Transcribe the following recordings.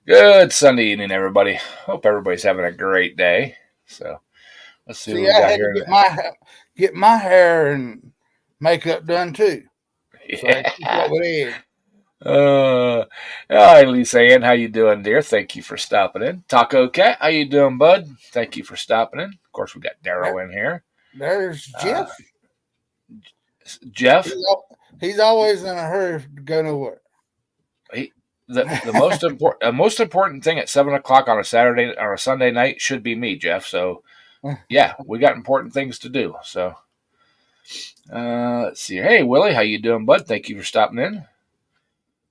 Good Sunday evening, everybody. Hope everybody's having a great day. So let's see what See, we I got had to here. get my hair and makeup done too. So I keep Yeah. up with Ed. Hi, Lisa Ann. How you doing, dear? Thank you for stopping in. Taco Cat, how you doing, bud? Thank you for stopping in. Of course, we got There, Daryl in here. there's Uh, Jeff. Jeff, He's always in a hurry to go nowhere. he, the most important thing at 7 o'clock on a Saturday or a Sunday night should be me, Jeff. So yeah, we got important things to do. So let's see. Hey, Willie, how you doing, bud? Thank you for stopping in.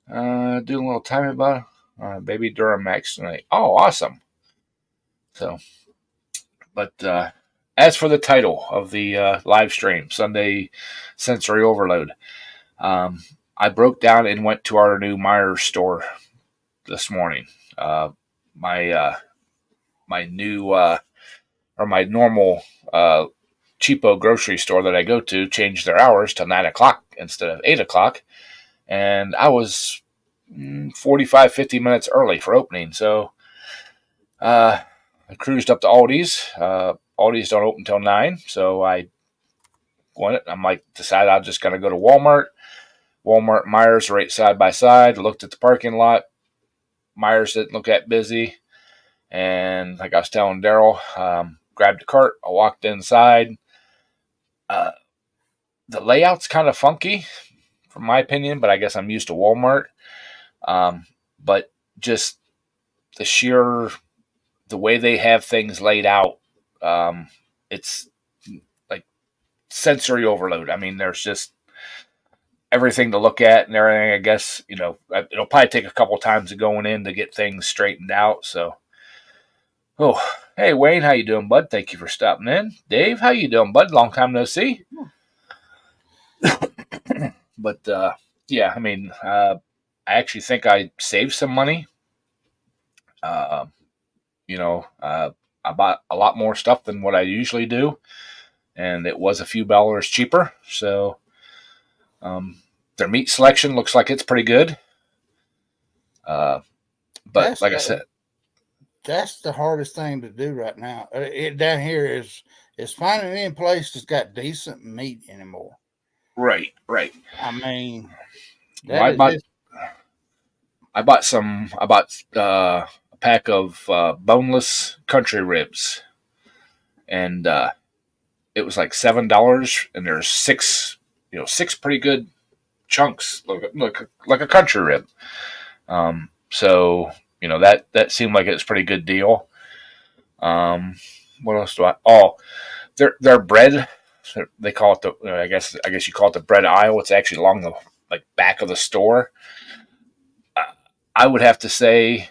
Doing a little time about baby Duramax tonight. Oh, awesome. So, but as for the title of the live stream, Sunday Sensory Overload, um, I broke down and went to our new Myers store this morning. Uh, my my new or my normal cheapo grocery store that I go to changed their hours to 9 o'clock instead of 8 o'clock, and I was 45, 50 minutes early for opening. So Uh, I cruised up to Aldi's. Aldi's don't open until 9, so I went. I'm like, decided I'm just gonna go to Walmart. Walmart, Myers, right side by side. Looked at the parking lot. Myers didn't look that busy, and like I was telling Daryl, grabbed a cart. I walked inside. Uh, the layout's kind of funky, from my opinion, but I guess I'm used to Walmart. Um, but just the sheer the way they have things laid out, it's like sensory overload. I mean, there's just everything to look at and everything. I guess it'll probably take a couple times of going in to get things straightened out. So, oh, hey Wayne, how you doing, bud? Thank you for stopping in. Dave, how you doing, bud? Long time no see. But yeah, I mean, I actually think I saved some money. Uh, you know, I bought a lot more stuff than what I usually do, and it was a few dollars cheaper. So, their meat selection looks like it's pretty good. Uh, but That's like I said, that's the hardest thing to do right now. It down here is finding any place that's got decent meat anymore. right, right. I mean, Well, that is just I bought a pack of boneless country ribs, and it was like $7, and there's six pretty good chunks, like a country rib. So that seemed like it was a pretty good deal. Um, what else do I? Oh, their bread. They call it the. I guess you call it the bread aisle. It's actually along the like back of the store. Uh, I would have to say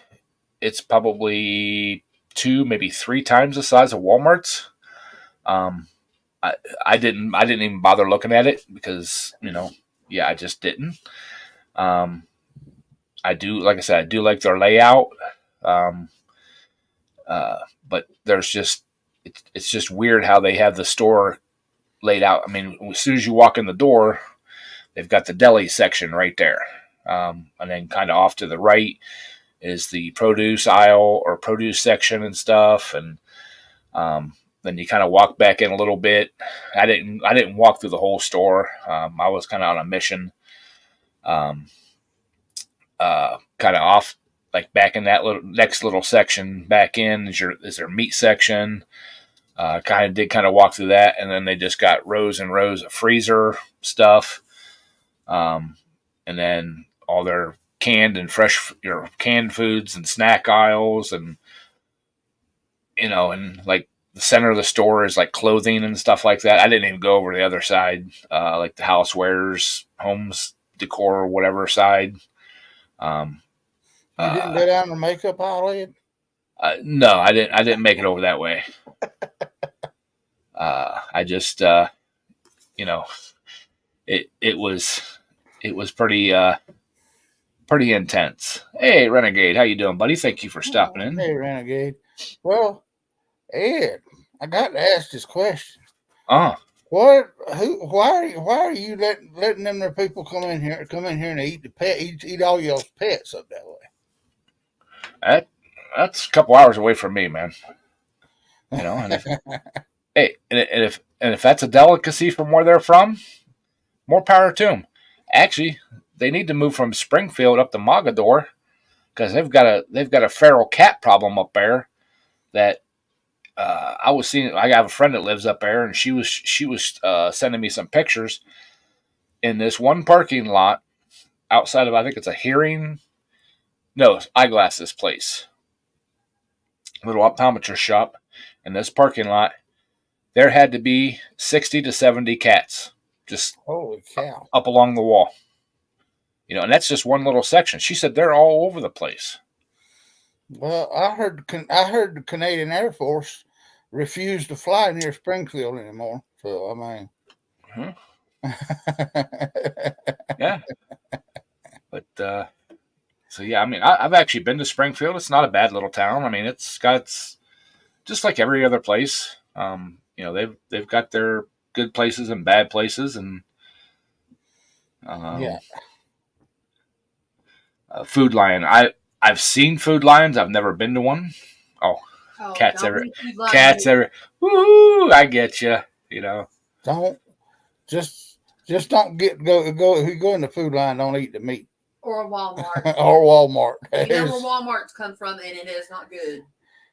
it's probably two, maybe three times the size of Walmart's. Um, I, I didn't even bother looking at it because yeah, I just didn't. Um, I do, like I said, I do like their layout. Um, but there's just it's just weird how they have the store laid out. I mean, as soon as you walk in the door, they've got the deli section right there, and then kind of off to the right is the produce aisle or produce section and stuff, and then you kind of walk back in a little bit. I didn't walk through the whole store. I was kind of on a mission. Um, kind of off, like back in that little next little section. Back in is their meat section. Kind of walk through that, and then they just got rows and rows of freezer stuff, um, and then all their canned and fresh, canned foods and snack aisles, and and like the center of the store is like clothing and stuff like that. I didn't even go over the other side, like the housewares, homes decor, whatever side. Um, you didn't uh, go down the makeup aisle, Ed? no, I didn't. I didn't make it over that way. I just, you know, it was pretty intense. Hey, Renegade, how you doing, buddy? Thank you for stopping in. Hey, Renegade. Well, Ed, I got to ask this question. Oh, What? Who? Why are you letting them there people come in here and eat all y'all's pets up that way? That's a couple hours away from me, man. And if hey, and if that's a delicacy from where they're from, more power to them. Actually, they need to move from Springfield up to Mogador because they've got a feral cat problem up there. That I was seeing. I have a friend that lives up there, and she was sending me some pictures in this one parking lot outside of, I think it's a hearing, no, eyeglasses place, little optometrist shop. In this parking lot, there had to be 60 to 70 cats just Holy cow! up along the wall. And that's just one little section. She said they're all over the place. Well, I heard the Canadian Air Force refused to fly near Springfield anymore. So I mean, Yeah, but so yeah, I mean, I've actually been to Springfield. It's not a bad little town. I mean, it's just like every other place. They've got their good places and bad places, and yeah. Food Lion. I've seen Food Lions. I've never been to one. Oh, cats every, cats every. Woo! I get you. Don't just don't go. If you go in the Food Line, don't eat the meat. Or Walmart. Or Walmart. You know where Walmart's come from, and it is not good.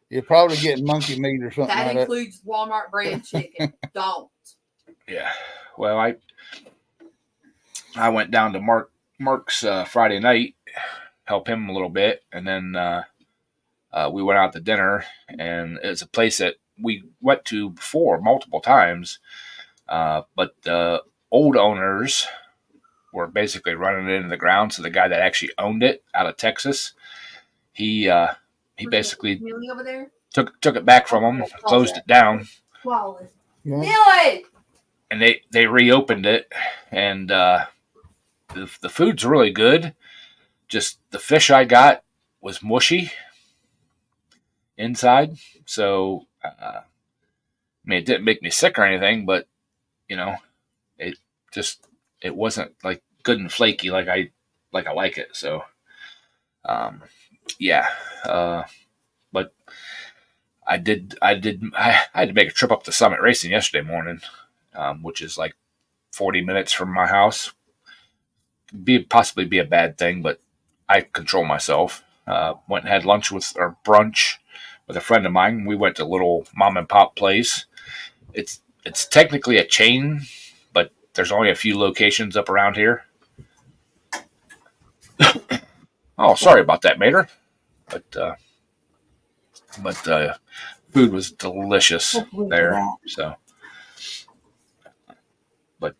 You're probably getting monkey meat or something That like includes Walmart brand chicken. Don't. Yeah. Well, I went down to Mark's Friday night, help him a little bit, and then we went out to dinner, and it's a place that we went to before multiple times, but the old owners were basically running it into the ground. So the guy that actually owned it out of Texas, he basically over there? took it back from him, closed it down. Wally. that. Billy! And they reopened it, and the food's really good. Just the fish I got was mushy inside, so I mean, it didn't make me sick or anything, but it wasn't like good and flaky like I like it. So yeah, but I had to make a trip up to Summit Racing yesterday morning, which is like 40 minutes from my house. Possibly be a bad thing, but I control myself. Went and had lunch or brunch with a friend of mine. We went to a little mom and pop place. It's technically a chain, but there's only a few locations up around here. Oh, sorry about that, Mater. But food was delicious there. So, but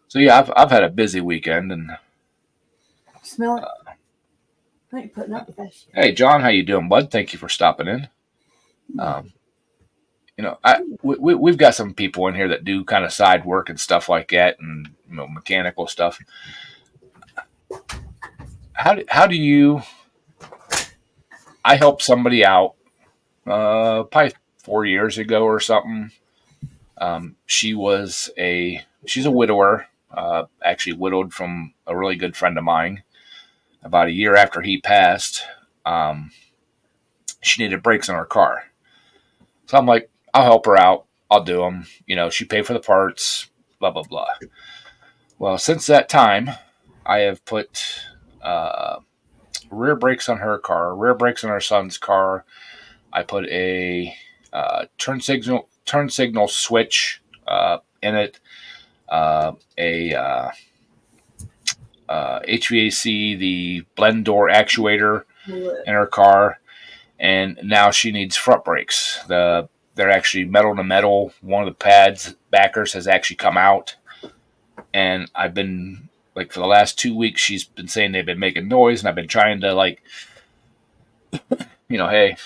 so yeah, I've had a busy weekend, and Smell it. I ain't putting up with that shit. Hey, John, how you doing, bud? Thank you for stopping in. We've got some people in here that do kind of side work and stuff like that, and mechanical stuff. How do you? I helped somebody out, probably 4 years ago or something. She's a widower, actually widowed from a really good friend of mine. About a year after he passed, she needed brakes on her car. So I'm like, I'll help her out. I'll do them. She paid for the parts, blah, blah, blah. Well, since that time, I have put rear brakes on her car, rear brakes on her son's car. I put a turn signal switch in it, HVAC, the blend door actuator in her car, and now she needs front brakes. They're actually metal to metal. One of the pads backers has actually come out, and I've been for the last 2 weeks, she's been saying they've been making noise, and I've been trying to hey,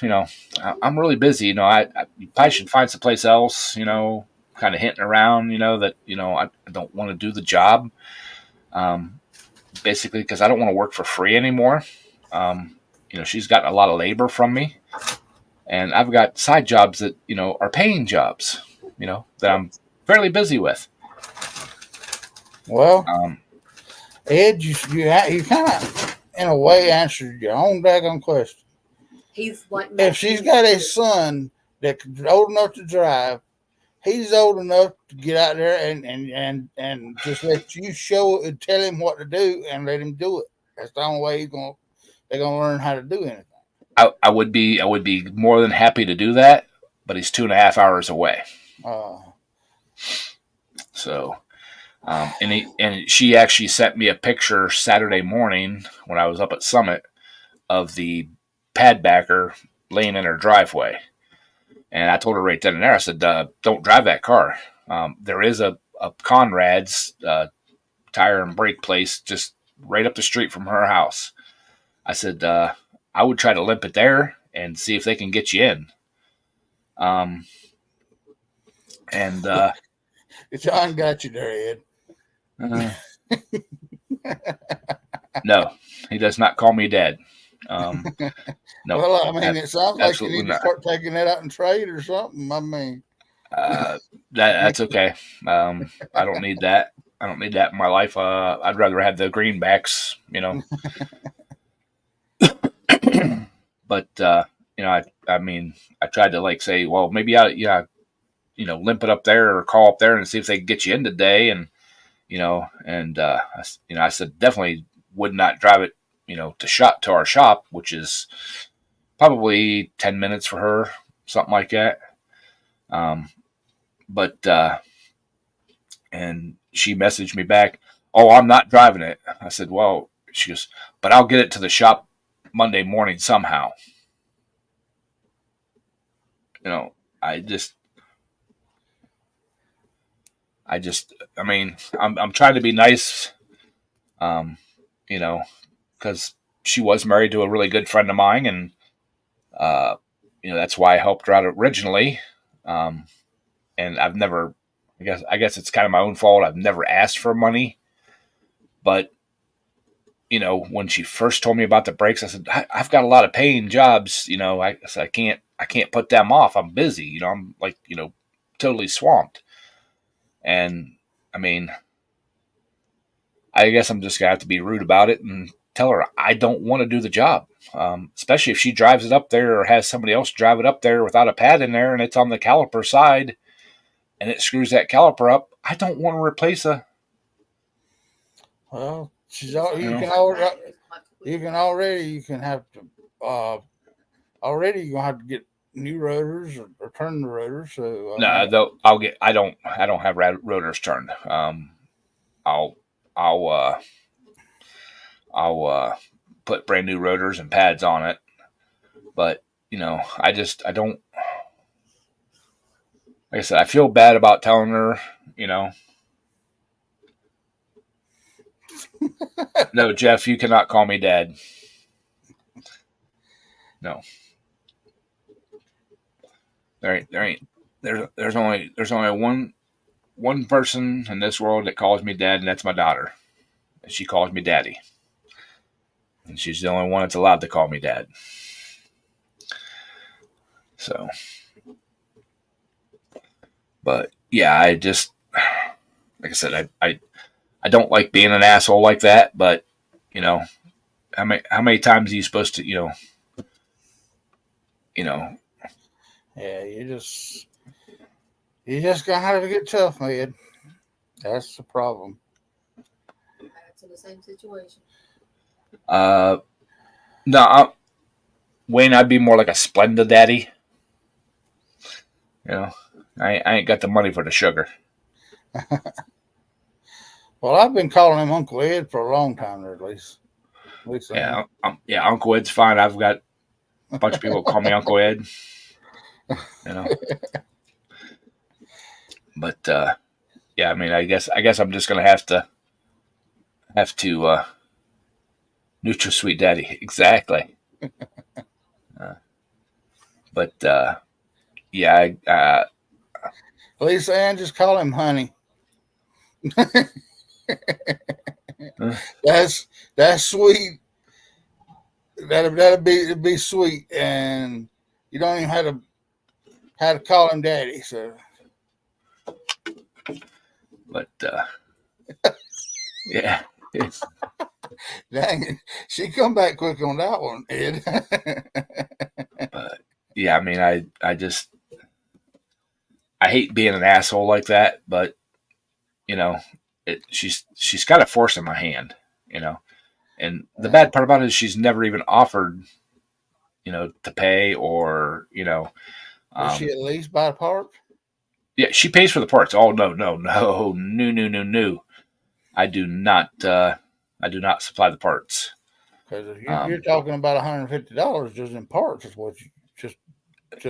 I'm really busy. I probably should find someplace else. Kind of hinting around. That I don't want to do the job. Basically, because I don't want to work for free anymore. She's gotten a lot of labor from me, and I've got side jobs that are paying jobs. That I'm fairly busy with. Well, Ed, you kind of in a way, answered your own daggone question. He's like, If she's got a son that's old enough to drive, he's old enough to get out there and just let you show and tell him what to do and let him do it. That's the only way they're gonna learn how to do anything. I would be more than happy to do that, but he's 2.5 hours away. So, and she actually sent me a picture Saturday morning when I was up at Summit of the pad backer laying in her driveway. And I told her right then and there, I said, don't drive that car. There is a Conrad's tire and brake place just right up the street from her house. I said, I would try to limp it there and see if they can get you in. John got you there, Ed. No, he does not call me dad. No. Well, I mean, it sounds like you need not. to start taking that out in trade or something. I mean, that's okay. I don't need that. I don't need that in my life. I'd rather have the greenbacks, But I mean, I tried to say, well, maybe limp it up there or call up there and see if they can get you in today, and I said definitely would not drive it, to our shop, which is probably 10 minutes for her, something like that. And she messaged me back, oh, I'm not driving it. I said, well, she goes, but I'll get it to the shop Monday morning somehow. I mean, I'm trying to be nice, because she was married to a really good friend of mine, and that's why I helped her out originally. And I've never, I guess it's kind of my own fault. I've never asked for money, but when she first told me about the brakes, I said, I've got a lot of paying jobs. I said, I can't put them off. I'm busy. I'm totally swamped. And I mean, I guess I'm just gonna have to be rude about it and tell her I don't want to do the job. Especially if she drives it up there or has somebody else drive it up there without a pad in there and it's on the caliper side and it screws that caliper up. I don't want to replace a. Well, you can have to already you're gonna have to get new rotors or turn the rotors. So no, though I don't have rotors turned. I'll put brand new rotors and pads on it, but I don't. Like I said, I feel bad about telling her, No, Jeff, you cannot call me dad. No. There's only one person in this world that calls me dad, and that's my daughter. And she calls me daddy. And she's the only one that's allowed to call me dad. So, but yeah, I just, like I said, I don't like being an asshole like that, but how many times are you supposed to, Yeah, you just gonna have to get tough, man. That's the problem. Back to the same situation. No, Wayne, I'd be more like a Splenda daddy. I ain't got the money for the sugar. Well, I've been calling him Uncle Ed for a long time, or at least yeah, Uncle Ed's fine. I've got a bunch of people call me Uncle Ed. But yeah, I mean, I guess I'm just gonna have to NutraSweet Daddy, exactly. But yeah, Lisa Ann, just call him Honey. That's sweet. That'll be sweet, and you don't even have to call him Daddy. So, but yeah, Dang it. She come back quick on that one, Ed. But yeah, I mean, I hate being an asshole like that, but you know, she's got a force in my hand, you know. And the bad part about it is she's never even offered, to pay or, Does she um, at least buy parts? yeah, she pays for the parts. Oh no, no, no, no, no, no, no. I do not. I do not supply the parts. Because if you're Um, talking about $150 just in parts, is what you just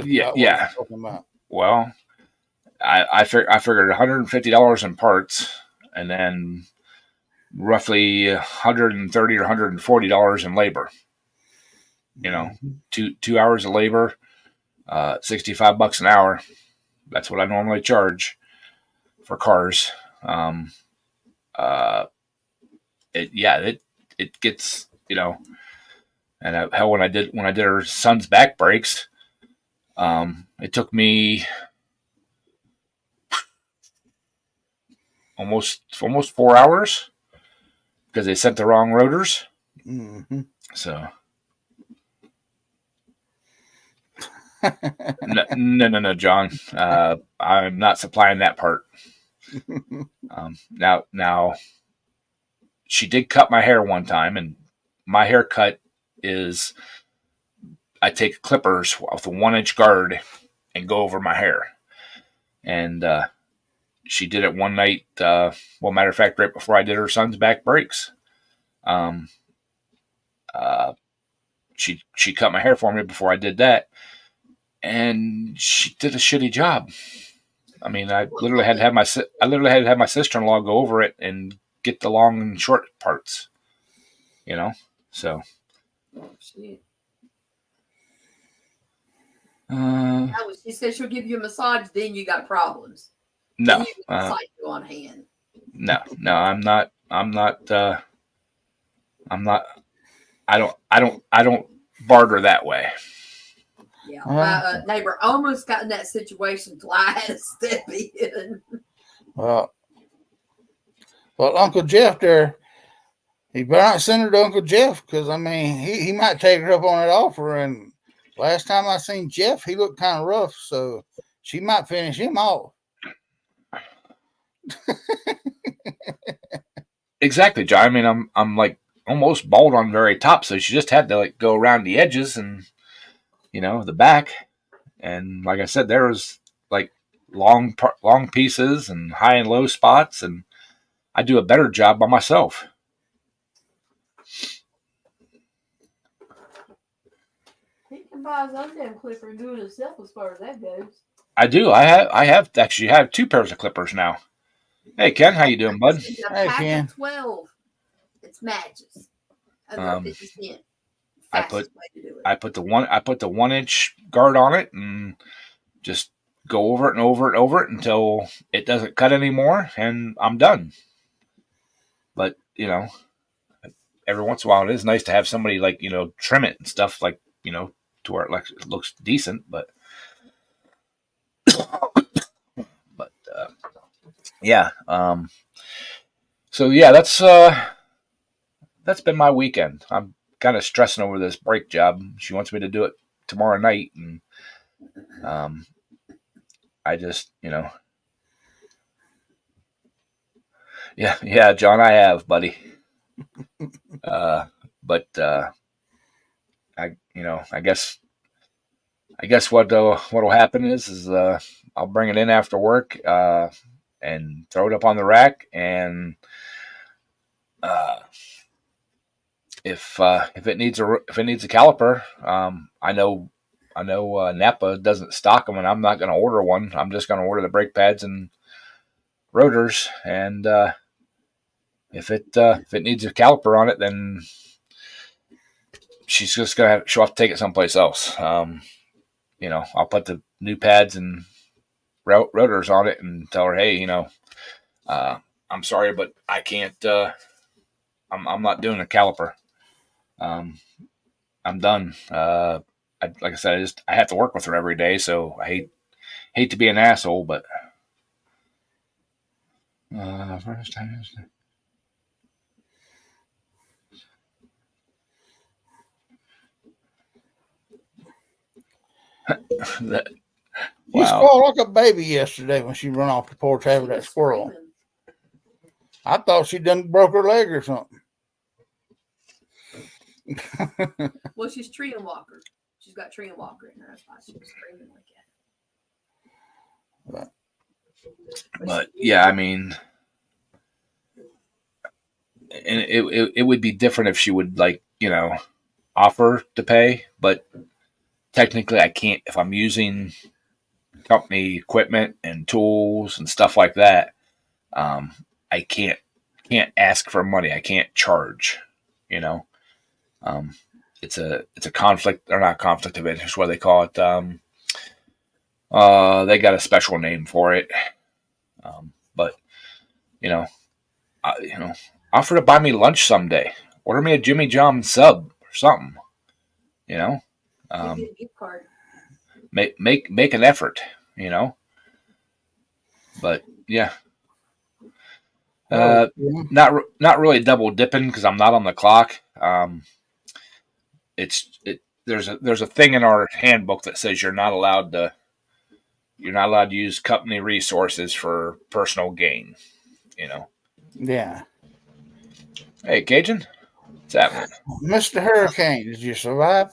yeah, about what yeah. you're talking about. Well, I figured $150 in parts, and then roughly 130 or $140 in labor. Mm-hmm. 2 hours of labor, $65 an hour. That's what I normally charge for cars. Um, uh, it gets, and hell, when I did her son's back brakes, it took me almost 4 hours because they sent the wrong rotors. Mm-hmm. So no, no, no, no, John. I'm not supplying that part. Now, she did cut my hair one time, and my haircut is I take clippers with a 1 inch guard and go over my hair. And she did it one night. Well, matter of fact, right before I did her son's back brakes, um, uh, she cut my hair for me before I did that, and she did a shitty job. I mean, I literally had to have my sister-in-law go over it and get the long and short parts. So. Oh, shit. Uh, Now, when she says she'll give you a massage, then you got problems. no, Then you got a psycho on hand. no, I'm not. I'm not. I'm not. I don't barter that way. Yeah, my neighbor almost got in that situation until I had to step in. Well, Uncle Jeff there, he better not send her to Uncle Jeff because, I mean, he might take her up on that offer. And last time I seen Jeff, he looked kind of rough, so she might finish him off. Exactly, John. I mean, I'm like almost bald on the very top, so she just had to like go around the edges and the back. And like I said, there was like long pieces and high and low spots, and I do a better job by myself. He can buy his own damn clipper and do it himself as far as that goes. I do. I have actually have 2 pairs of clippers now. Hey Ken, how you doing, bud? A Hey, pack Ken. of 12. It's matches. Under Um, 50 cents. I Fastest way to do it. I put the 1 inch guard on it and just go over it and over it and over it until it doesn't cut anymore, and I'm done. But every once in a while, it is nice to have somebody like trim it and stuff like to where it looks decent. But yeah. So yeah, that's been my weekend. I'm kind of stressing over this brake job. She wants me to do it tomorrow night, and I just yeah, John, I have, buddy. But I guess what'll happen is I'll bring it in after work and throw it up on the rack, and uh, if it needs a caliper, I know Napa doesn't stock them, and I'm not going to order one. I'm just going to order the brake pads and rotors, and if it needs a caliper on it, then she'll have to take it someplace else. I'll put the new pads and rotors on it and tell her, hey, I'm sorry, but I can't. I'm not doing a caliper. I'm done. Like I said, I have to work with her every day, so I hate to be an asshole, but first time. That- She wow. squalled like a baby yesterday when she run off the porch having that squirrel. Screaming. I thought she done broke her leg or something. Well, she's tree and walker. She's got tree and walker in her. That's why she was screaming like that. But yeah, I mean, and it would be different if she would offer to pay, but technically I can't if I'm using company equipment and tools and stuff like that. I can't ask for money. I can't charge. You know, it's a conflict or not conflict of interest. What do they call it? They got a special name for it. But offer to buy me lunch someday. Order me a Jimmy John sub or something. You know, Give you a gift card. make an effort. You know, but yeah. Not really double dipping because I'm not on the clock. There's a thing in our handbook that says you're not allowed to use company resources for personal gain. You know. Yeah. Hey, Cajun, what's happening? Mr. Hurricane, did you survive?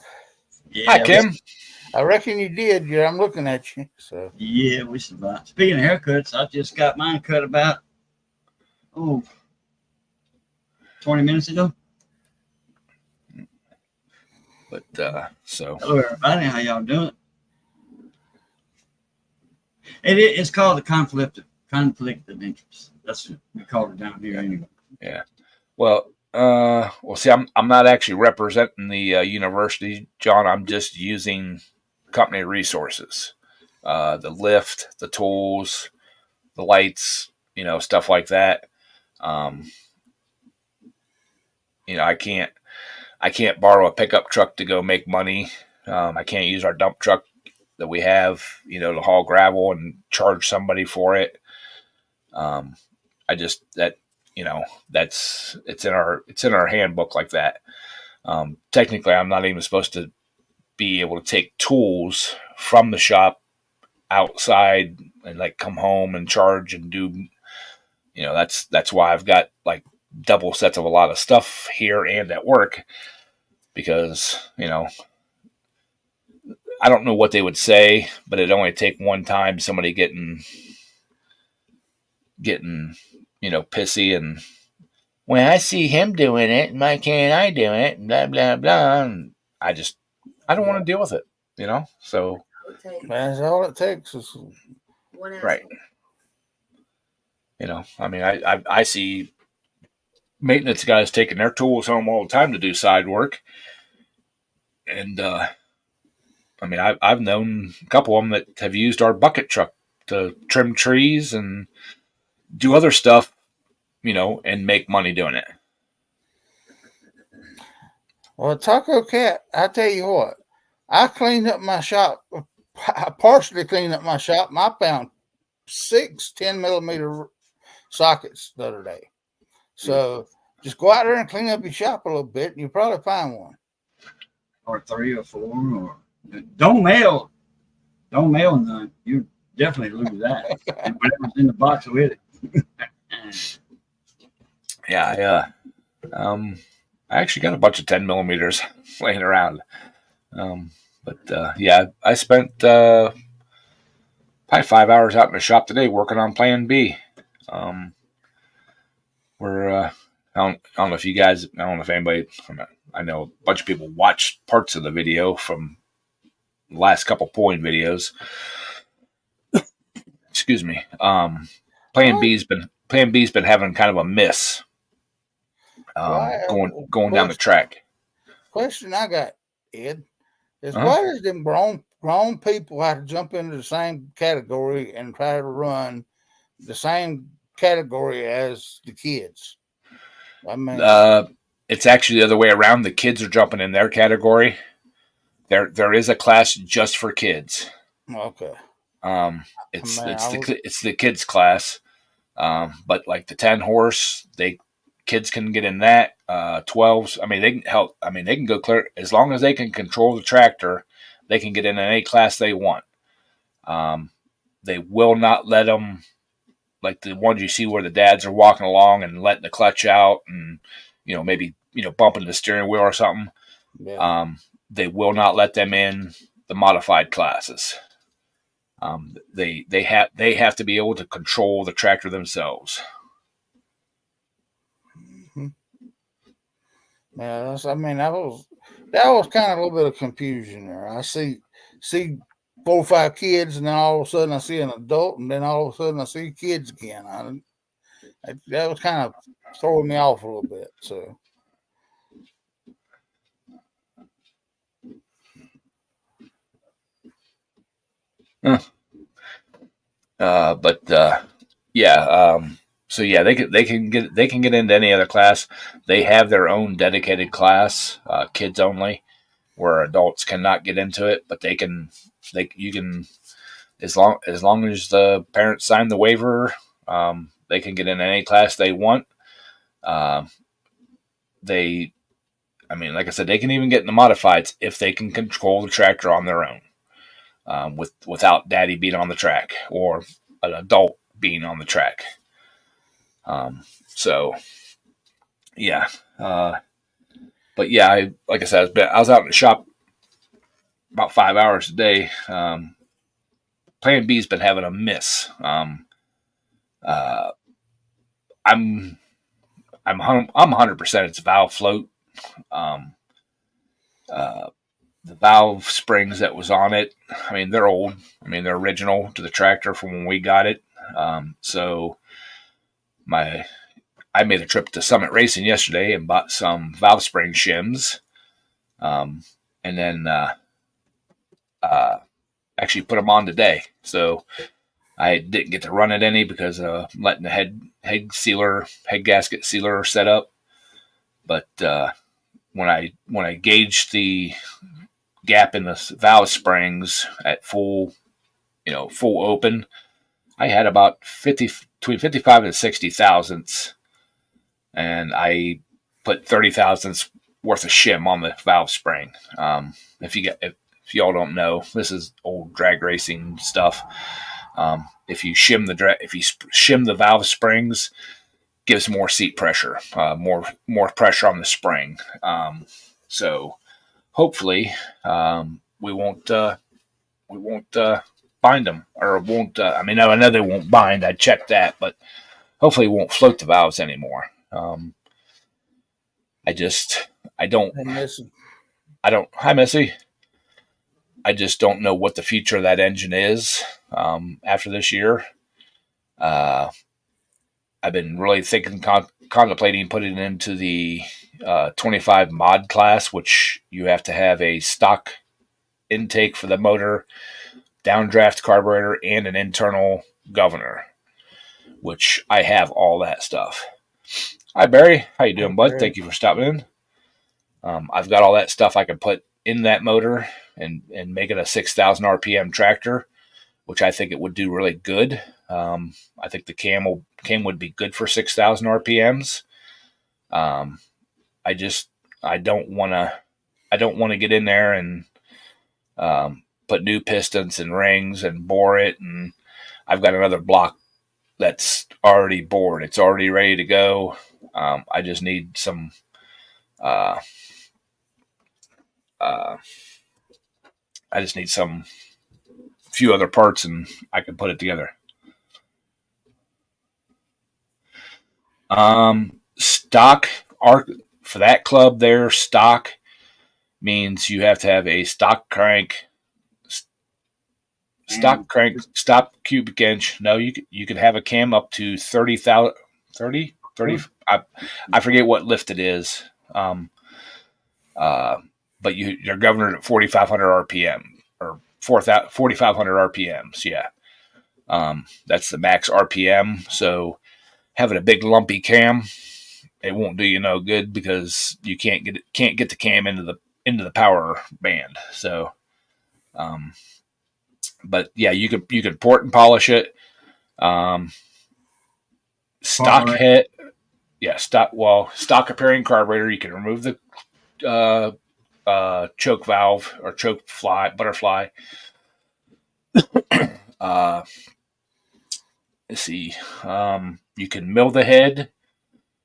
Yeah, Hi, Kim. I reckon you did. Yeah, I'm looking at you. So Yeah, we survived. Speaking of haircuts, I just got mine cut about 20 minutes ago. But so Hello, everybody. How y'all doing? It's called the conflict of interest. That's what we call it down here anyway. yeah. Well, see, I'm not actually representing the university, John. I'm just using company resources, the lift, the tools, the lights, stuff like that. I can't borrow a pickup truck to go make money. I can't use our dump truck that we have, to haul gravel and charge somebody for it. It's in our handbook like that. Technically, I'm not even supposed to be able to take tools from the shop outside and come home and charge and do. That's why I've got double sets of a lot of stuff here and at work because I don't know what they would say, but it'd only take one time somebody getting pissy and when I see him doing it, why can't I do it? Blah blah blah. And I don't want to deal with it, So that's all it takes is right. I mean, I see maintenance guys taking their tools home all the time to do side work, and I mean, I've known a couple of them that have used our bucket truck to trim trees and do other stuff, and make money doing it. Well, Taco Cat, I tell you what, I cleaned up my shop. I partially cleaned up my shop, and I found 6 10mm sockets the other day. So just go out there and clean up your shop a little bit, and you'll probably find one. Or 3 or 4, or don't mail none. You definitely lose that. And whatever's in the box with it. Yeah, I actually got a bunch of 10mm laying around. But I spent probably 5 hours out in the shop today working on Plan B. I don't know if you guys, I don't know if anybody, I know a bunch of people watched parts of the video from the last couple pulling videos. Excuse me. Plan B's been having kind of a miss. Going down the track. Question I got, Ed, is why does them grown people have to jump into the same category and try to run the same category as the kids? I mean, it's actually the other way around. The kids are jumping in their category. There is a class just for kids. Okay. It's the kids class. But like the 10 horse, kids can get in that. 12s, I mean, they can help. I mean, they can go clear as long as they can control the tractor. they can get in any class they want. They will not let them, like the ones you see where the dads are walking along and letting the clutch out and, maybe, bumping the steering wheel or something. Yeah. They will not let them in the modified classes. They have to be able to control the tractor themselves. Mm-hmm. Yeah, that was kind of a little bit of confusion there. I see 4 or 5 kids, and then all of a sudden I see an adult, and then all of a sudden I see kids again. That was kind of throwing me off a little bit. So. So yeah, they can get into any other class. They have their own dedicated class, kids only, where adults cannot get into it, but you can, as long as the parents sign the waiver, they can get in any class they want. Like I said, they can even get in the modifieds if they can control the tractor on their own, without daddy being on the track or an adult being on the track. So yeah, but yeah, like I said, I was out in the shop about 5 hours a day. Plan B's been having a miss. I'm 100% it's valve float. The valve springs that was on it, they're old. They're original to the tractor from when we got it. So I made a trip to Summit Racing yesterday and bought some valve spring shims, and then actually put them on today. So I didn't get to run it any because I'm letting the head gasket sealer set up. But when I gauged the gap in the valve springs at full open, I had about between 55 and 60 thousandths, and I put 30 thousandths worth of shim on the valve spring. If y'all don't know, this is old drag racing stuff. If you shim the valve springs, gives more seat pressure, more pressure on the spring. So hopefully we won't bind them, or won't. I know they won't bind. I checked that, but hopefully it won't float the valves anymore. I don't. Hi, Missy. I just don't know what the future of that engine is after this year. I've been really contemplating putting it into the 25 mod class, which you have to have a stock intake for the motor, downdraft carburetor, and an internal governor, which I have all that stuff. Hi, Barry. How you doing, bud? Thank you for stopping in. I've got all that stuff I can put in that motor and make it a 6,000 RPM tractor, which I think it would do really good. I think the cam would be good for 6,000 RPMs. I don't want to get in there and put new pistons and rings and bore it. And I've got another block that's already bored. It's already ready to go. I just need some few other parts, and I can put it together. Stock for that club there, stock means you have to have a stock crank, stock cubic inch. No, you can have a cam up to 30,000, 30. I forget what lift it is. But you're governed at 4,500 RPM or 4,500 RPMs. Yeah. That's the max RPM. So having a big lumpy cam, it won't do you no good because you can't get the cam into the power band. So, but yeah, you could port and polish it. Stock head, yeah, stock appearing carburetor. You can remove the choke valve or choke butterfly. Let's see. You can mill the head,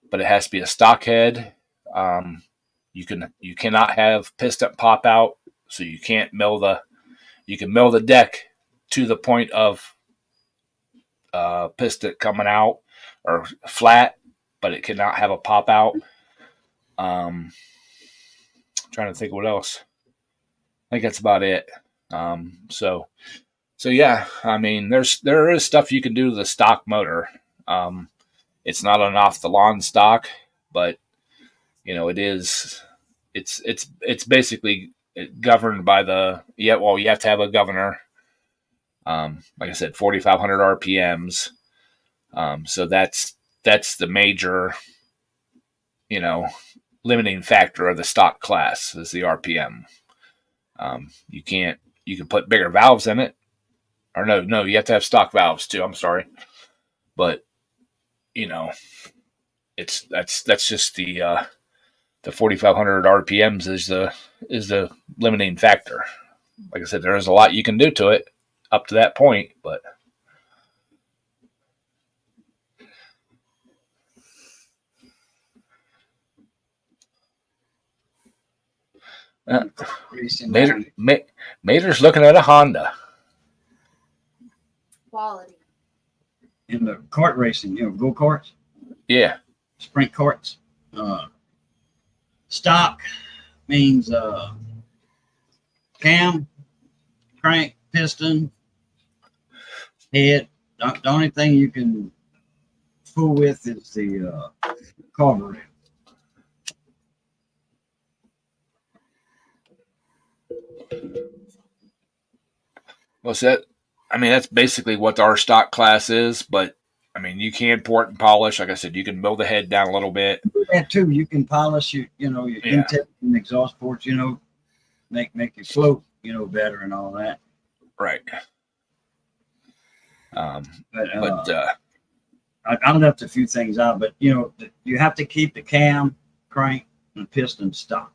but it has to be a stock head. You cannot have piston pop out, so you can't mill the. You can mill the deck to the point of piston coming out or flat, but it cannot have a pop out. Trying to think what else. I think that's about it. So yeah, I mean, there is stuff you can do to the stock motor. It's not an off the lawn stock, but it's basically governed by you have to have a governor. Like I said, 4,500 RPMs. So that's the major, limiting factor of the stock class is the RPM. You can put bigger valves in it, or no, you have to have stock valves too. I'm sorry, but that's just the 4,500 RPMs is the limiting factor. Like I said, there is a lot you can do to it up to that point, but Mater's looking at a Honda. Quality. In the kart racing, go karts, Yeah. sprint karts. Stock means cam, crank, piston, head. The only thing you can fool with is the carburetor. What's that? I mean, that's basically what our stock class is, but I mean, you can port and polish. Like I said, you can build the head down a little bit. That too, you can polish your intake and exhaust ports, make it float, better and all that. Right. I left a few things out, but you have to keep the cam, crank, and piston stock.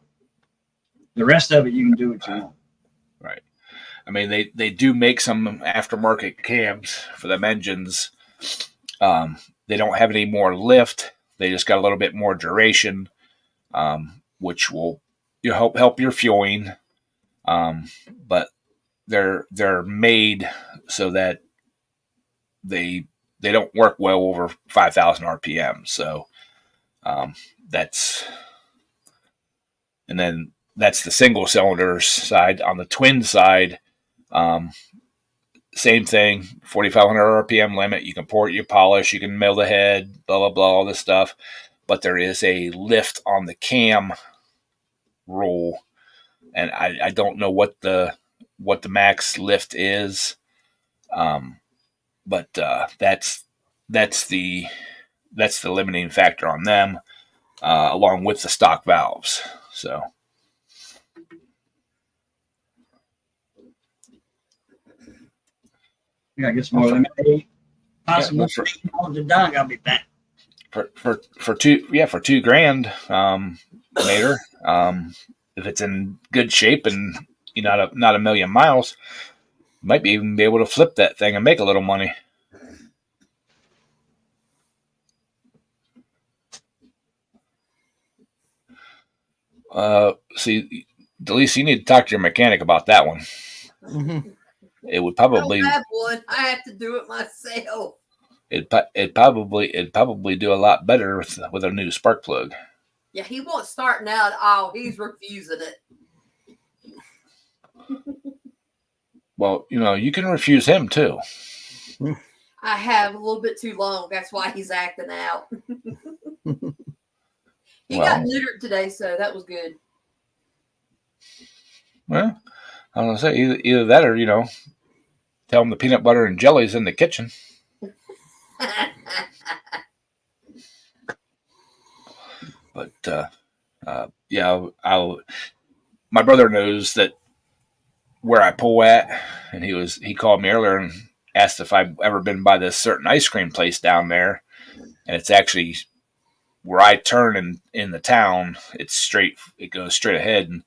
The rest of it, you can do what you want. Right. I mean, they do make some aftermarket cams for them engines. They don't have any more lift. They just got a little bit more duration, which will help your fueling. But they're made so that they don't work well over 5,000 RPM. So that's the single cylinders side. On the twin side, same thing, 4,500 RPM limit. You can port, you polish, you can mill the head, blah, blah, blah, all this stuff. But there is a lift on the cam rule. And I don't know what the max lift is. But that's the limiting factor on them, along with the stock valves. So. Yeah, I guess more lemonade. Possible the dog. I'll be back. For $2,000, Mater. If it's in good shape and not a million miles, you might even be able to flip that thing and make a little money. See, Delise, you need to talk to your mechanic about that one. Mm-hmm. It would probably. I don't have one. I have to do it myself. It'd probably do a lot better with a new spark plug. Yeah, he won't start now at all. He's refusing it. Well, you can refuse him too. I have a little bit too long. That's why he's acting out. He got neutered today, so that was good. Well, I was gonna say either that or tell him the peanut butter and jelly's in the kitchen. But yeah, my brother knows that where I pull at, and he called me earlier and asked if I've ever been by this certain ice cream place down there, and it's actually where I turn in the town. It goes straight ahead, and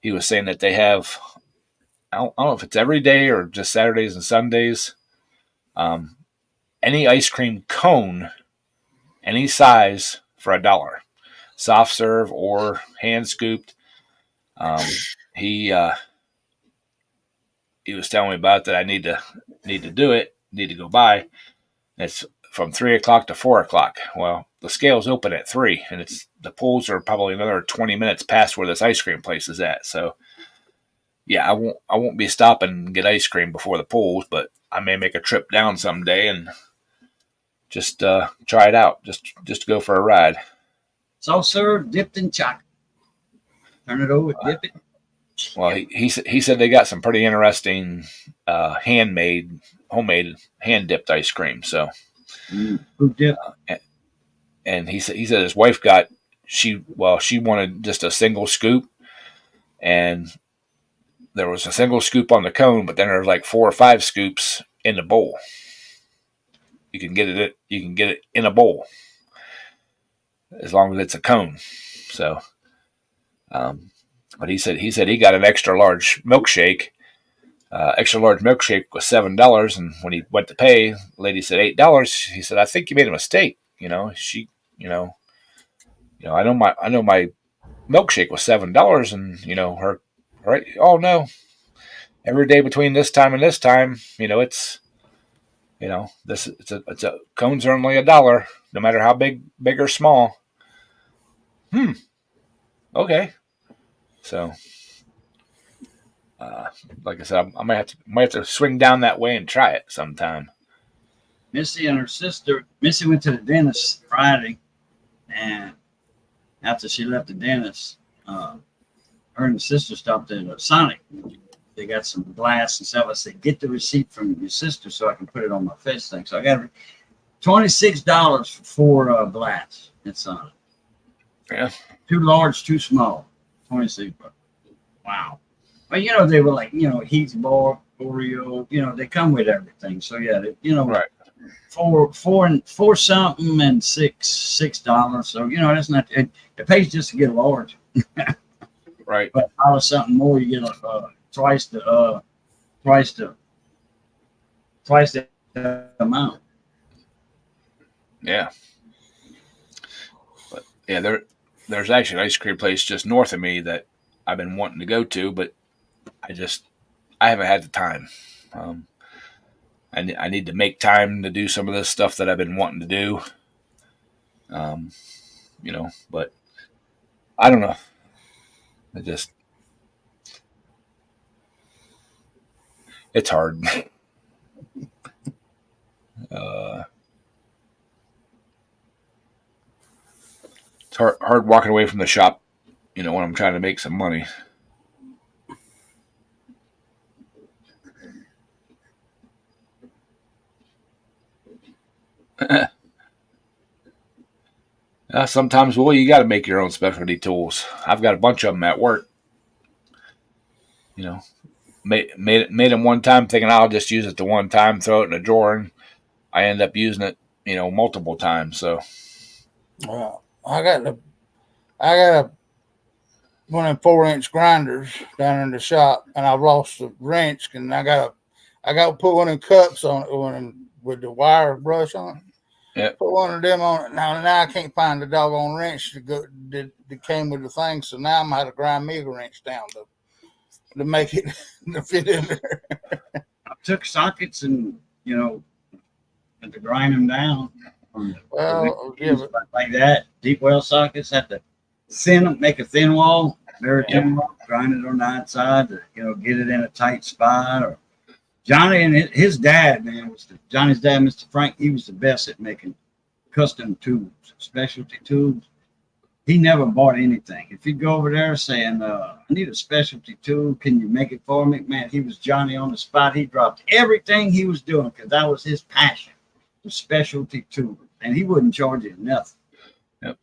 he was saying that they have, I don't know if it's every day or just Saturdays and Sundays, any ice cream cone, any size for $1, soft serve or hand scooped. He was telling me about that. I need to do it. Need to go by. It's from 3 o'clock to 4 o'clock. Well, the scale's open at 3, and the pools are probably another 20 minutes past where this ice cream place is at. So, yeah, I won't be stopping and get ice cream before the pools, but I may make a trip down someday and just try it out. Just go for a ride. Soft serve dipped in chocolate. Turn it over, dip it. Well, he said they got some pretty interesting homemade hand dipped ice cream. So, Who dip? And he said his wife she wanted just a single scoop, and there was a single scoop on the cone, but then there's like 4 or 5 scoops in the bowl. You can get it in a bowl as long as it's a cone. So, but he said he got an extra large milkshake. Extra large milkshake was $7, and when he went to pay, the lady said $8. He said, "I think you made a mistake." I know my milkshake was $7, and her right. Oh no, every day between this time and this time, it's cones are only $1, no matter how big or small. Okay, so. Like I said, I might have to swing down that way and try it sometime. Missy and her sister. Missy went to the dentist Friday, and after she left the dentist, her and the sister stopped at Sonic. They got some glass and stuff. I said, "Get the receipt from your sister so I can put it on my face thing." So I got $26 for 4 glass at Sonic. Yeah, 2 large, 2 small. 26 bucks. Wow. Well, they were like, Heath Bar, Oreo, they come with everything. So yeah, right. four something and $6. So that's not it pays just to get a large. Right. But out of something more, you get twice the amount. Yeah. But yeah, there's actually an ice cream place just north of me that I've been wanting to go to, but I haven't had the time. I need to make time to do some of this stuff that I've been wanting to do. But I don't know. It's hard. It's hard walking away from the shop, when I'm trying to make some money. Sometimes, you got to make your own specialty tools. I've got a bunch of them at work. Made them one time thinking I'll just use it the one time, throw it in a drawer, and I end up using it, multiple times. So, well, I got one of them 4-inch grinders down in the shop, and I've lost the wrench, and I got to put one of them cups on it with the wire brush on it. Yeah. Put one of them on it. Now I can't find the doggone wrench that came with the thing, so now I'm going to have to grind me a wrench down to make it to fit in there. I took sockets and, had to grind them down. Well, like that. Deep well sockets, have to make a thin wall, very thin wall, grind it on the outside to, get it in a tight spot. Or Johnny and his dad, man, Johnny's dad, Mr. Frank, he was the best at making custom tools, specialty tools. He never bought anything. If you go over there saying, I need a specialty tool, can you make it for me? Man, he was Johnny on the spot. He dropped everything he was doing because that was his passion, the specialty tool. And he wouldn't charge you nothing. Yep.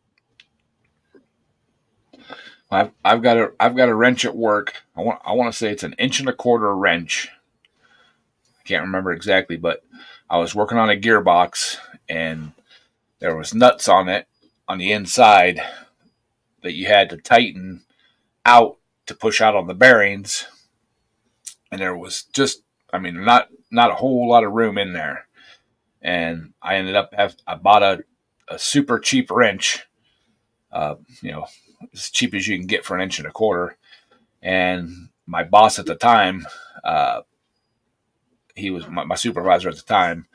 I've got a wrench at work. I want to say it's an 1.25-inch wrench. I can't remember exactly, but I was working on a gearbox and there was nuts on it on the inside that you had to tighten out to push out on the bearings, and there was just, I mean, not a whole lot of room in there. And I ended up I bought a super cheap wrench, as cheap as you can get for 1.25 inches. And my boss at the time, he was my supervisor at the time.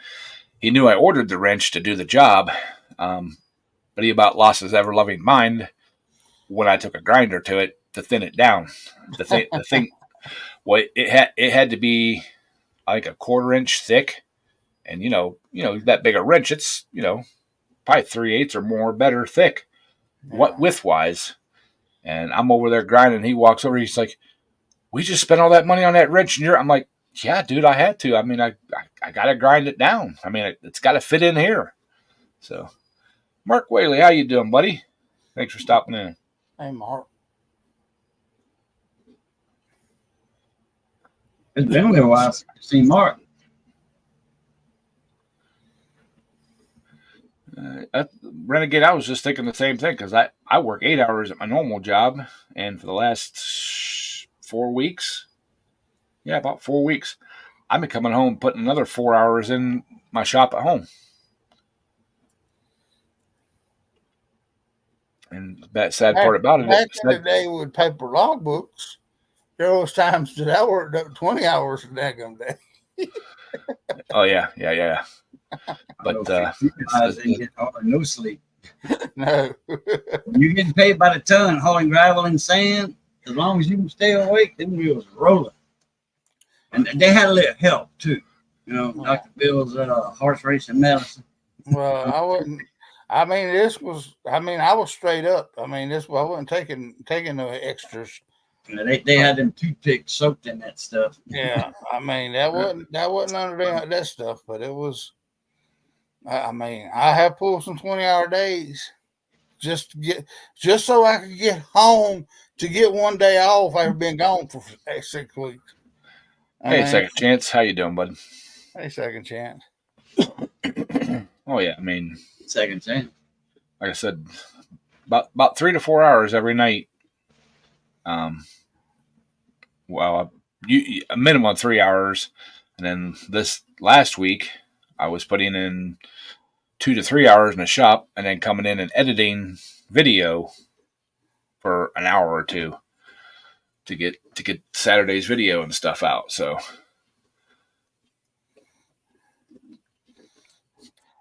He knew I ordered the wrench to do the job, but he about lost his ever-loving mind when I took a grinder to it to thin it down. The thing, well, it had to be like a 1/4 inch thick, and that big a wrench, it's probably 3/8 or more better thick, what width wise. And I'm over there grinding. He walks over. He's like, "We just spent all that money on that wrench," and I'm like, "Yeah, dude, I had to. I mean, I got to grind it down. I mean, it's got to fit in here." So, Mark Whaley, how you doing, buddy? Thanks for stopping in. Hey, Mark. It's been a little while since I've seen Mark. Renegade, I was just thinking the same thing, because I work 8 hours at my normal job, and for the last 4 weeks, about 4 weeks, I've been coming home putting another 4 hours in my shop at home. And that sad part about it, back in the day with paper logbooks, there was times that I worked up 20 hours a daggum day. Oh yeah. But no sleep. No. You're getting paid by the ton hauling gravel and sand. As long as you can stay awake, them wheels are rolling. And they had a little help too. Dr. Bill's horse racing medicine. Well, I wouldn't. I mean, I was straight up. I mean, I wasn't taking no extras. They had them toothpicks soaked in that stuff. Yeah, I mean, that wasn't under that stuff, but it was. I mean, I have pulled some 20-hour days just so I could get home to get one day off after being gone for 6 weeks. Hey, Second Chance, how you doing, bud? Hey, Second Chance. Oh yeah, I mean, Second Chance. Like I said, about 3 to 4 hours every night. Well, a minimum of 3 hours, and then this last week I was putting in 2 to 3 hours in the shop, and then coming in and editing video for an hour or two to get Saturday's video and stuff out. So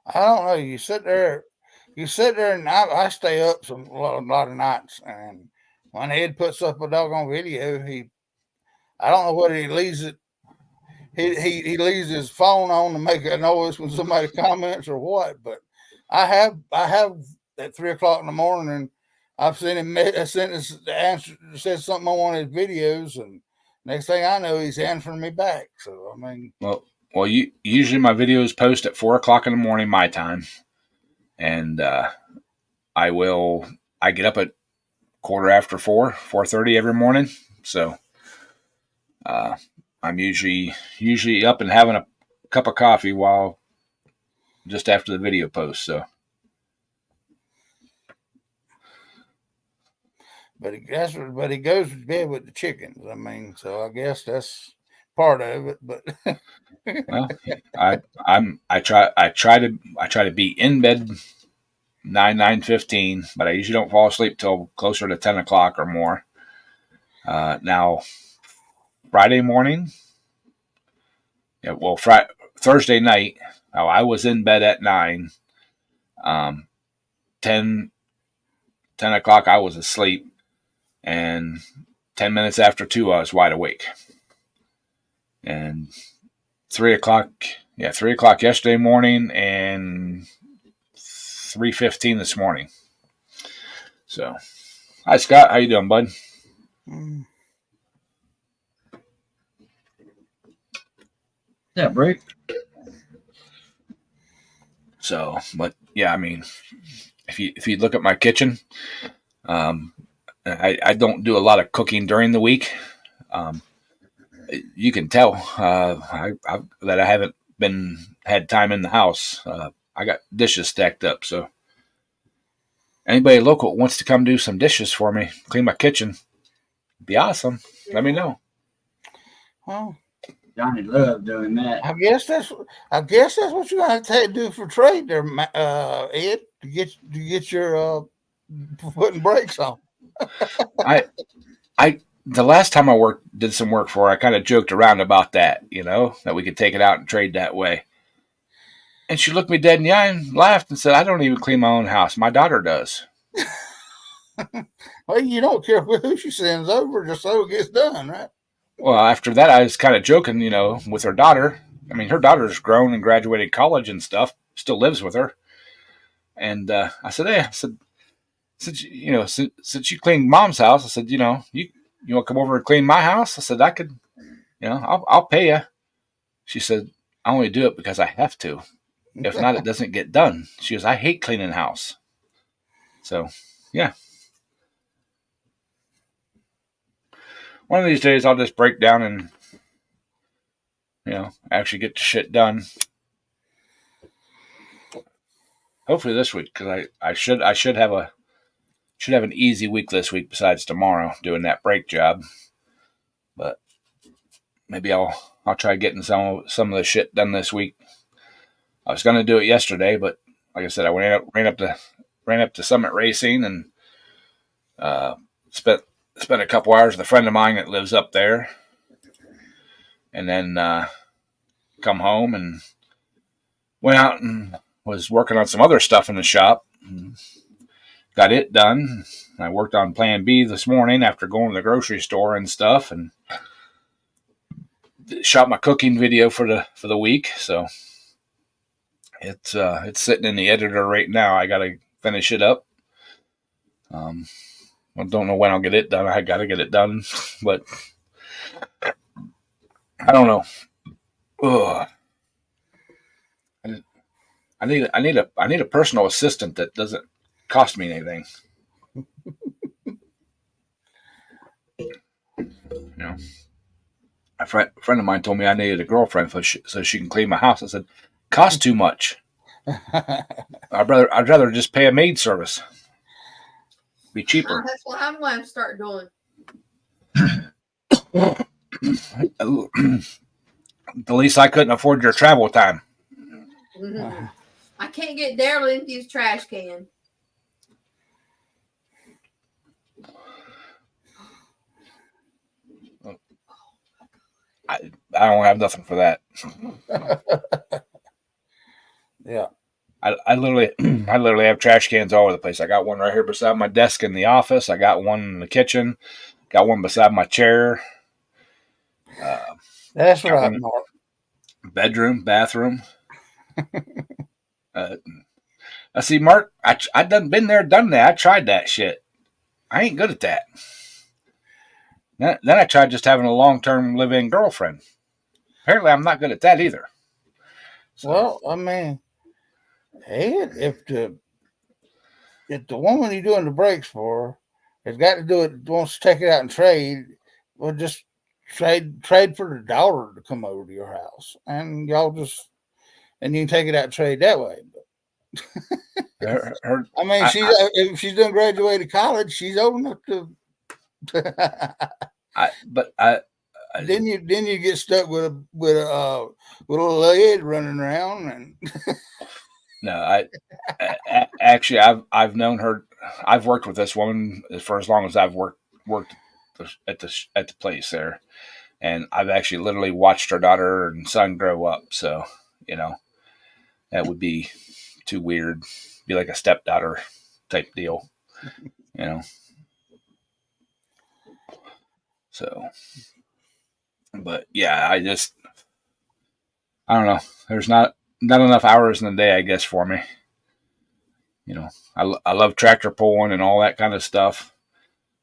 I don't know. You sit there, and I stay up a lot of nights, and when Ed puts up a doggone video, I don't know whether he leaves it. He leaves his phone on to make a noise when somebody comments or what. But I have at 3:00 in the morning, and I've seen him sent us the answer, said something on one of his videos, and next thing I know, he's answering me back. So I mean, well, usually my videos post at 4:00 in the morning my time, and I get up at 4:15, 4:30 every morning. So I'm usually up and having a cup of coffee while just after the video post. So, but he goes to bed with the chickens. I mean, so I guess that's part of it. But well, I try to be in bed 9:15, but I usually don't fall asleep till closer to 10 o'clock or more. Now, Friday morning, Thursday night, I was in bed at 9. 10 o'clock, I was asleep, and 10 minutes after 2, I was wide awake. And 3 o'clock yesterday morning, and 3:15 this morning. So, hi Scott, how you doing, bud? Yeah, break. So, but yeah, I mean, if you look at my kitchen, I don't do a lot of cooking during the week. You can tell that I haven't had time in the house. I got dishes stacked up. So anybody local wants to come do some dishes for me, clean my kitchen, Be awesome. Let me know. Well, Johnny loved doing that. I guess that's what you're gonna have to do for trade there, Ed, to get your putting brakes on. I the last time I did some work for her, I kind of joked around about that, that we could take it out and trade that way. And she looked me dead in the eye and laughed and said, "I don't even clean my own house. My daughter does." Well, you don't care who she sends over, just so it gets done, right? Well, after that, I was kind of joking, with her daughter. I mean, her daughter's grown and graduated college and stuff, still lives with her. And I said, "Hey," I said, since you cleaned mom's house, I said, you want to come over and clean my house? I said, I could, I'll pay you. She said, "I only do it because I have to. If not, it doesn't get done." She goes, "I hate cleaning house." So, yeah. One of these days, I'll just break down and, actually get the shit done. Hopefully this week, because I should have an easy week this week besides tomorrow doing that brake job. But maybe I'll try getting some of the shit done this week. I was going to do it yesterday, but like I said, I ran up to Summit Racing and spent a couple hours with a friend of mine that lives up there, and then come home and went out and was working on some other stuff in the shop. Got it done. I worked on Plan B this morning after going to the grocery store and stuff, and shot my cooking video for the week. So it's sitting in the editor right now. I got to finish it up. I don't know when I'll get it done. I got to get it done, but I don't know. Ugh. I need a personal assistant that doesn't cost me anything. A friend of mine told me I needed a girlfriend so she can clean my house. I said, "Costs too much. I'd rather just pay a maid service. Be cheaper." That's what I'm going to start doing. The least I couldn't afford your travel time. Mm-hmm. I can't get Daryl to empty his trash can. I don't have nothing for that. Yeah. I literally have trash cans all over the place. I got one right here beside my desk in the office. I got one in the kitchen. Got one beside my chair. That's right, Mark. Bedroom, bathroom. I see, Mark. I done been there, done that. I tried that shit. I ain't good at that. Then I tried just having a long-term live-in girlfriend. Apparently, I'm not good at that either. So, well, I mean, Ed, if the woman you're doing the brakes for has got to do it, wants to take it out and trade, well, just trade for the daughter to come over to your house, and y'all and you can take it out and trade that way. I mean, if she's done graduated college, she's old enough to. Then you get stuck with a little Ed running around and. No, actually I've known her. I've worked with this woman for as long as I've worked at the place there, and I've actually literally watched her daughter and son grow up. So that would be too weird. Be like a stepdaughter type deal, So, but yeah, I don't know. There's not enough hours in the day, I guess, for me. I love tractor pulling and all that kind of stuff,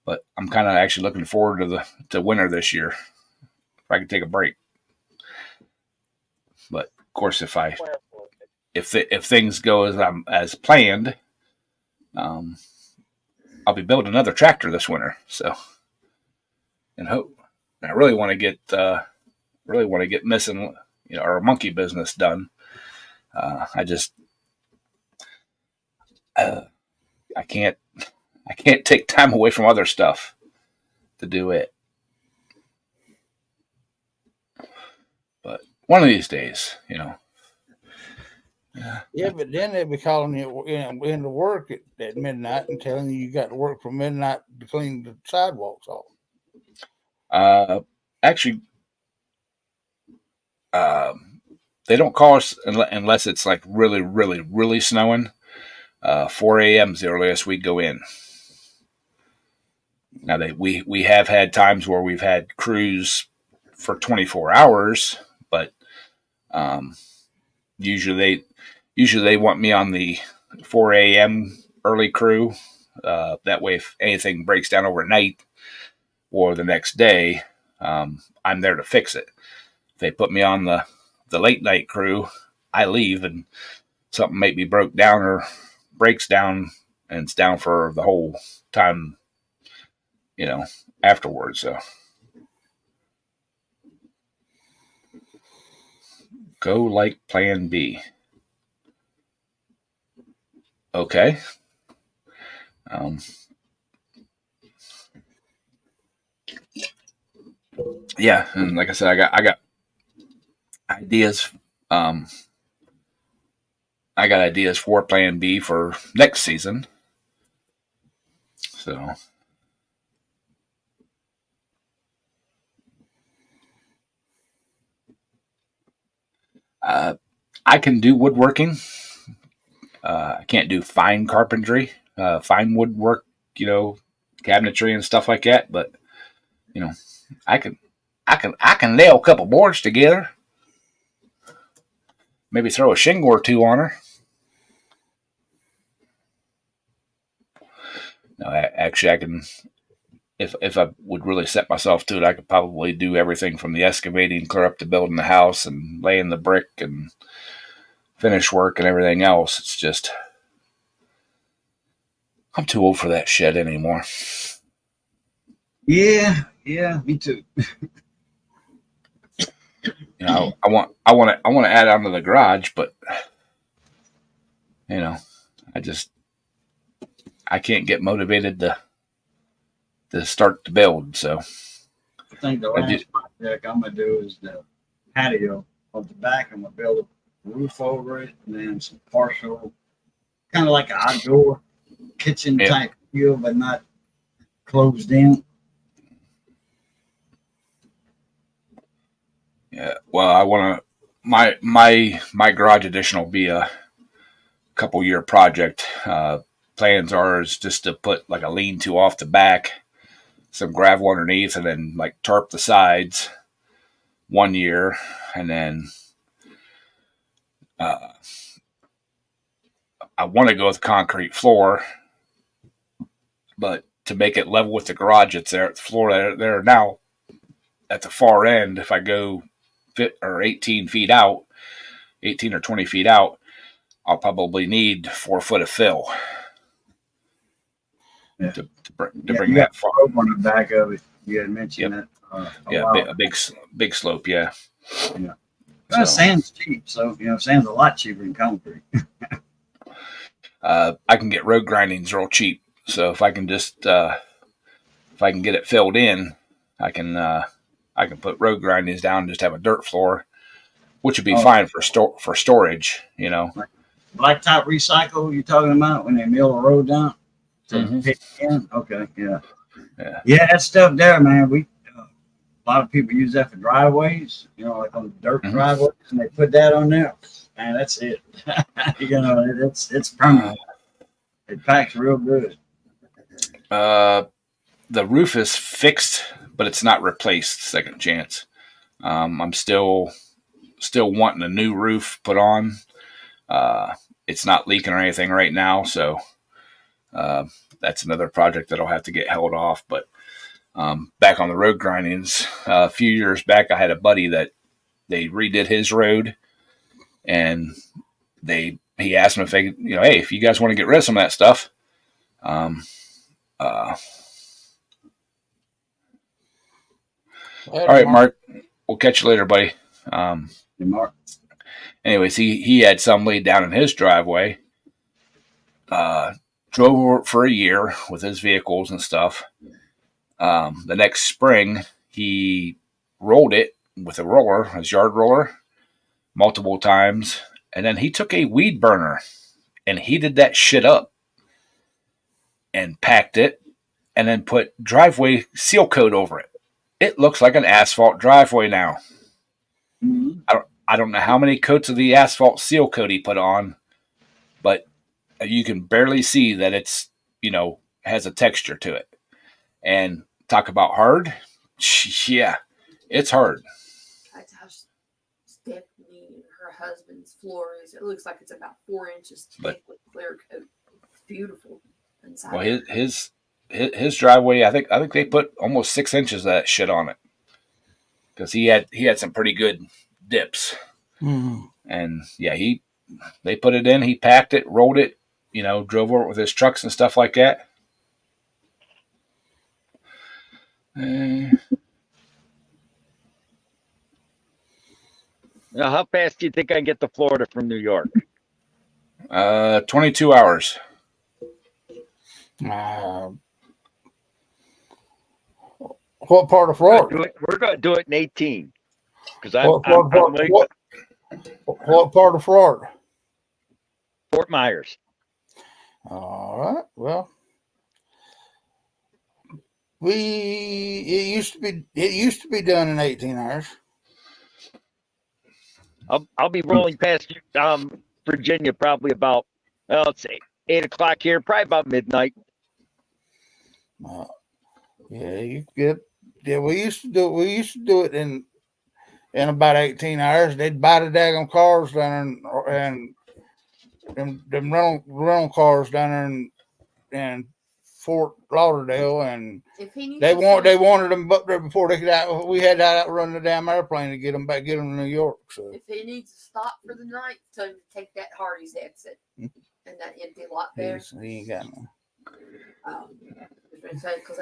but I'm kind of actually looking forward to winter this year, if I can take a break. But of course, if things go as planned, I'll be building another tractor this winter. So, and hope. I really want to get missing, our monkey business done. I can't take time away from other stuff to do it. But one of these days, you know. Yeah, but then they'd be calling you into work at midnight and telling you got to work from midnight to clean the sidewalks off. Actually, they don't call us unless it's like really, really, really snowing. 4 a.m. is the earliest we go in. Now we have had times where we've had crews for 24 hours, but usually they want me on the 4 a.m. early crew. That way, if anything breaks down overnight or the next day, I'm there to fix it. If they put me on the late night crew, I leave and something maybe broke down or breaks down and it's down for the whole time, you know, afterwards. So go like plan B. Okay. Yeah, and like I said, I got ideas. I got ideas for Plan B for next season. So, I can do woodworking. I can't do fine carpentry, fine woodwork, you know, cabinetry and stuff like that. But you know, I can nail a couple boards together. Maybe throw a shingle or two on her. No, actually, I can. If I would really set myself to it, I could probably do everything from the excavating, clear up to building the house and laying the brick and finish work and everything else. It's just I'm too old for that shit anymore. Yeah, me too. You know, I want to add on to the garage, but you know, I can't get motivated to start to build. So I think the last project I'm gonna do is the patio on the back. I'm gonna build a roof over it and then some partial, kind of like an outdoor kitchen type feel, but not closed in. Yeah, well, I want to. My garage addition will be a couple year project. Plans are is just to put like a lean-to off the back, some gravel underneath, and then like tarp the sides 1 year, and then I want to go with concrete floor, but to make it level with the garage, it's there. The floor there now at the far end. If I go 18 feet out, 18 or 20 feet out, I'll probably need 4 foot of fill to bring that far. On the back of it, you had mentioned that. A big slope. Yeah. Well, sand's cheap, so sand's a lot cheaper than concrete. I can get road grindings real cheap, so if I can just if I can get it filled in, I can put road grindings down and just have a dirt floor, which would be fine for storage. You know, Blacktop recycle you're talking about when they mill the road down to pick in? Okay, yeah, that stuff there, man. We a lot of people use that for driveways, like on dirt driveways, and they put that on there. Man, that's it. It's permanent. It packs real good. The roof is fixed, but it's not replaced. Second chance. I'm still wanting a new roof put on. It's not leaking or anything right now, so that's another project that'll have to get held off. But back on the road grindings, a few years back, I had a buddy that they redid his road, and he asked him if they, hey, if you guys want to get rid of some of that stuff, all right, Mark, we'll catch you later, buddy. Mark. Anyways, he had some laid down in his driveway. Drove over for a year with his vehicles and stuff. The next spring, he rolled it with a roller, his yard roller, multiple times. And then he took a weed burner and heated that shit up and packed it and then put driveway seal coat over it. It looks like an asphalt driveway now. Mhm. I don't know how many coats of the asphalt seal coat he put on, but you can barely see that it's, has a texture to it. And talk about hard. Yeah, it's hard. That's how Stephanie and her husband's floor is. It looks like it's about 4 inches thick with clear coat. It's beautiful inside. Well, his driveway, I think they put almost 6 inches of that shit on it because he had some pretty good dips. Mm. And yeah, they put it in. He packed it, rolled it, drove over it with his trucks and stuff like that. Now, how fast do you think I can get to Florida from New York? 22 hours. What part of Florida? We're going to do it in 18. Because What part of Florida? Fort Myers. All right. Well, it used to be done in 18 hours. I'll be rolling past Virginia probably about, let's say 8 o'clock here, probably about midnight. Yeah, you get. Yeah, we used to do it in about 18 hours. They'd buy the daggone cars down there and them rental cars down there in Fort Lauderdale, and they wanted them up there before they could out. We had to outrun the damn airplane to get them to New York. So if he needs to stop for the night, tell him to take that Hardy's exit and that empty lot there. he ain't got none.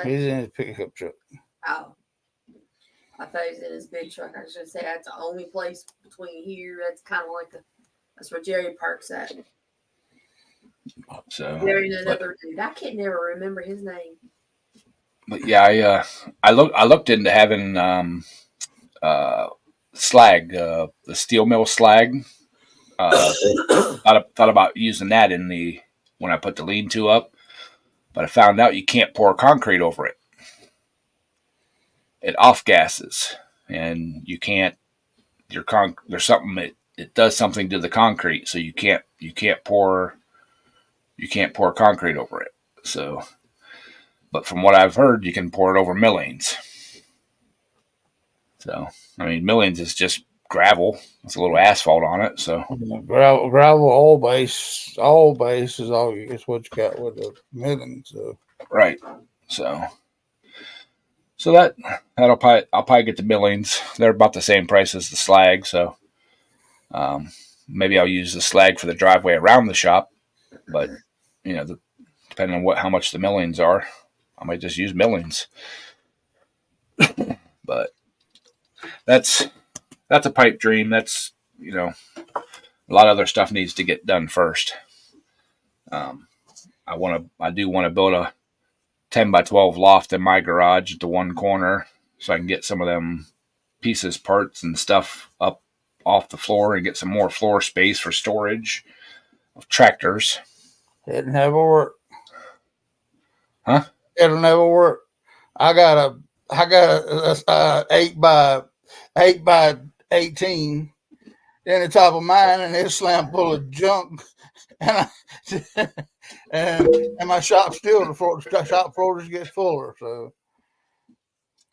He's in his pickup truck. Oh, I thought he was in his big truck. I was going to say that's the only place between here. That's kind of like that's where Jerry parks at. So Jerry and another dude. I can't never remember his name. But yeah, I looked into having slag, the steel mill slag. Thought about using that when I put the lean-to up, but I found out you can't pour concrete over it. It off gases, and you can't. There's something it does something to the concrete, so you can't pour concrete over it. So, but from what I've heard, you can pour it over millings. So, I mean, millings is just gravel. It's a little asphalt on it. So gravel, all base is all it's what you got with the millings. So. Right. So I'll probably get the millings. They're about the same price as the slag. So, maybe I'll use the slag for the driveway around the shop, but depending on how much the millings are, I might just use millings. But that's a pipe dream. That's a lot of other stuff needs to get done first. I do want to build a 10x12 loft in my garage at the one corner, so I can get some of them pieces, parts, and stuff up off the floor and get some more floor space for storage of tractors. It'll never work. Huh? It'll never work. I got a 8 by 18 in the top of mine, and it's slam full of junk, and my shop still the shop floor just gets fuller. So.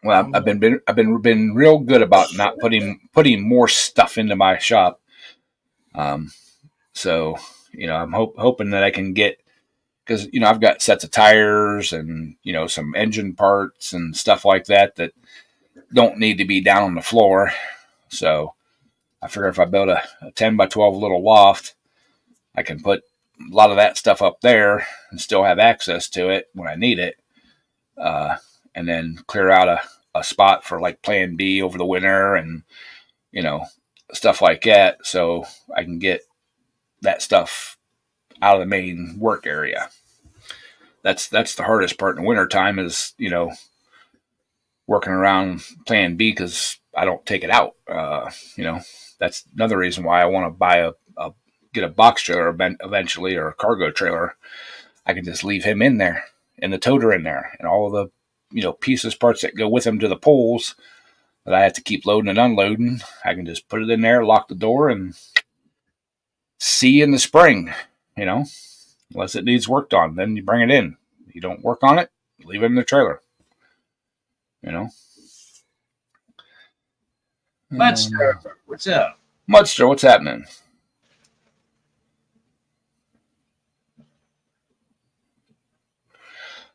Well, I've been real good about not putting more stuff into my shop. So I'm hoping that I can get, because I've got sets of tires and some engine parts and stuff like that don't need to be down on the floor. So I figure if I build a 10x12 little loft, I can put a lot of that stuff up there and still have access to it when I need it. And then clear out a spot for like plan B over the winter and, stuff like that. So I can get that stuff out of the main work area. That's the hardest part in the winter time is, working around Plan B because I don't take it out. That's another reason why I want to buy get a box trailer eventually, or a cargo trailer. I can just leave him in there and the toter in there and all of the, pieces, parts that go with him to the poles that I have to keep loading and unloading. I can just put it in there, lock the door, and see you in the spring, unless it needs worked on. Then you bring it in. You don't work on it, leave it in the trailer, Mudster, what's up? Mudster, what's happening?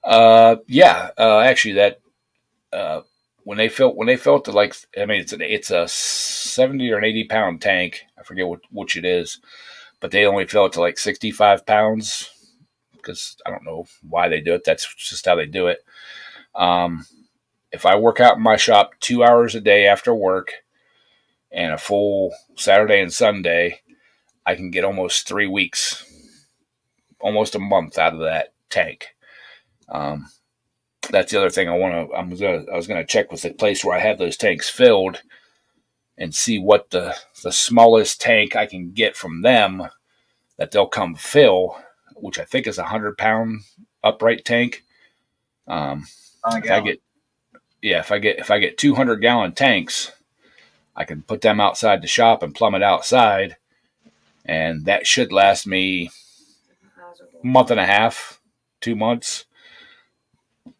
Actually, that when they felt to, like, I mean, it's a 70 or an 80 pound tank. I forget which it is, but they only fill it to like 65 pounds because I don't know why they do it. That's just how they do it. If I work out in my shop 2 hours a day after work and a full Saturday and Sunday, I can get almost 3 weeks, almost a month out of that tank. That's the other thing I was gonna check with the place where I have those tanks filled and see what the smallest tank I can get from them that they'll come fill, which I think is a 100-pound upright tank. If I get 200-gallon tanks, I can put them outside the shop and plumb it outside, and that should last me a month and a half, 2 months,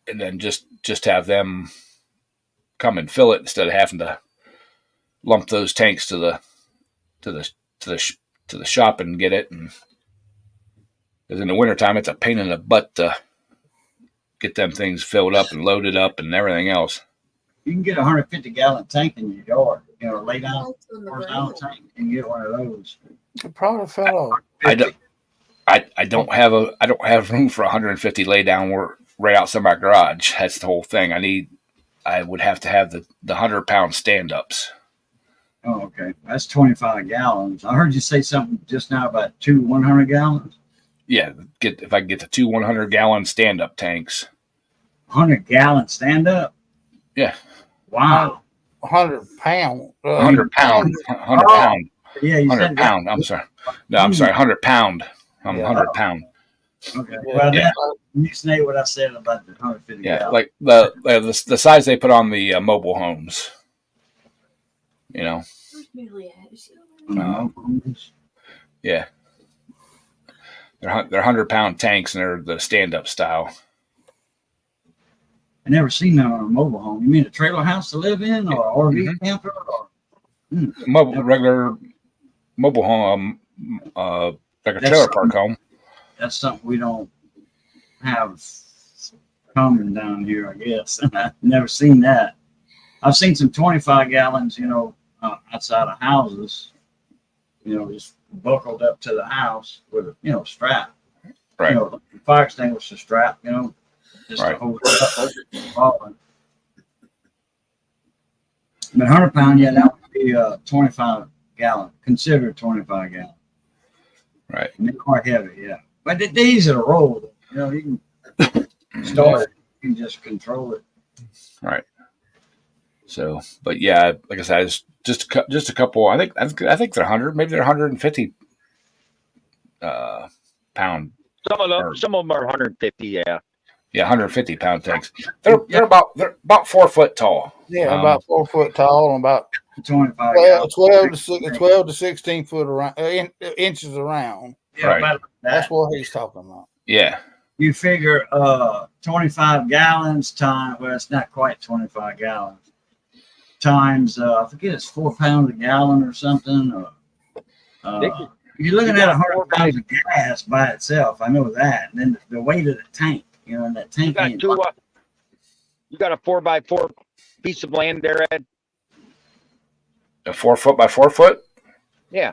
and then just have them come and fill it instead of having to lump those tanks to the shop and get it. And because in the wintertime, it's a pain in the butt to get them things filled up and loaded up and everything else. You can get a 150-gallon tank in your yard. Lay down horizontal tank and get one of those. It probably fell off. I don't have room for 150 lay down right outside my garage. That's the whole thing. I would have to have the 100-pound stand-ups. Oh, okay. That's 25 gallons. I heard you say something just now about 2 100 gallons. Yeah, if I can get the 2 100-gallon stand-up tanks. 100-gallon stand-up? Yeah. Wow. 100 pound. 100 pound. 100 pound. Yeah, you 100 said pound. I'm sorry. No, I'm sorry. 100 pound. I'm 100 pound. Okay. Well, Yeah. You say what I said about the 150 Yeah, gallons. like the size they put on the mobile homes. Yeah. They're 100-pound tanks, and they're the stand-up style. I never seen that on a mobile home. You mean a trailer house to live in, or RV camper, or Regular mobile home, like a trailer park home. That's something we don't have common down here, I guess. I've never seen that. I've seen some 25 gallons, outside of houses, just buckled up to the house with a strap. Right. Fire extinguisher strap, just Right. to hold it up. But 100 pound, yeah, that would be 25 gallon, considered 25 gallon. Right. And they're quite heavy, yeah. But they're easy to roll. You can start it, you can just control it. Right. So, but yeah, like I said, it's just a couple. I think they're 100, maybe they're 150 pound. Some of them are 150. Yeah. Yeah, 150-pound tanks. They're about 4 foot tall. Yeah, about 4 foot tall and about 25 12 to 16 foot around, inches around. Yeah, Right. about That's that. what he's talking about. Yeah. You figure 25 gallons times, well, it's not quite 25 gallons, times, I forget, it's 4 pounds a gallon or something. You're looking at 100 pounds of gas by itself. I know that. And then the weight of the tank, and that tank ain't. You got a 4x4 piece of land there, Ed? A 4 foot by 4 foot? Yeah.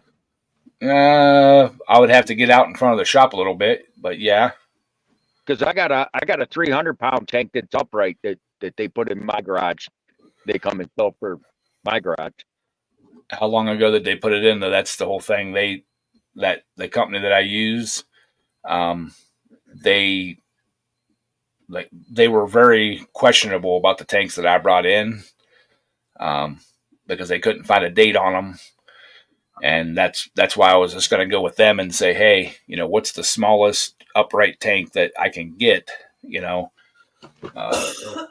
I would have to get out in front of the shop a little bit, but yeah. Because I got a 300-pound tank that's upright that they put in my garage. They come and fill for my garage. How long ago did they put it in? That's the whole thing. The company that I use, they like they were very questionable about the tanks that I brought in, because they couldn't find a date on them. And that's why I was just going to go with them and say, hey, what's the smallest upright tank that I can get, to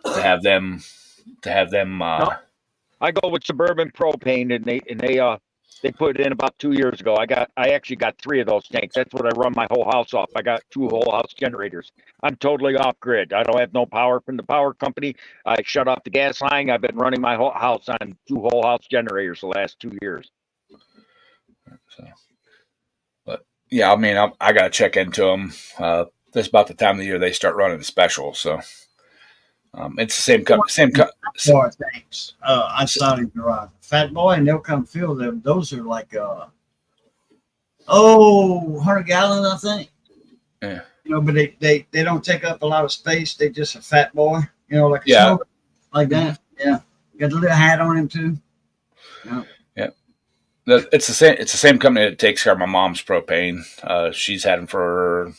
have them. No, I go with Suburban Propane, and they put it in about 2 years ago. I actually got 3 of those tanks. That's what I run my whole house off. I got 2 whole house generators. I'm totally off grid. I don't have no power from the power company. I shut off the gas line. I've been running my whole house on 2 whole house generators the last 2 years. So, but yeah, I mean, I got to check into them. That's about the time of the year they start running the special. So it's the same company. Boy, thanks. I saw him garage. Fat Boy, and they'll come fill them. Those are like 100 gallons, I think. Yeah. But they don't take up a lot of space. They just a Fat Boy, like a Yeah. smoker, like that. Yeah. Got the little hat on him too. Yeah. It's the same company that takes care of my mom's propane. She's had them for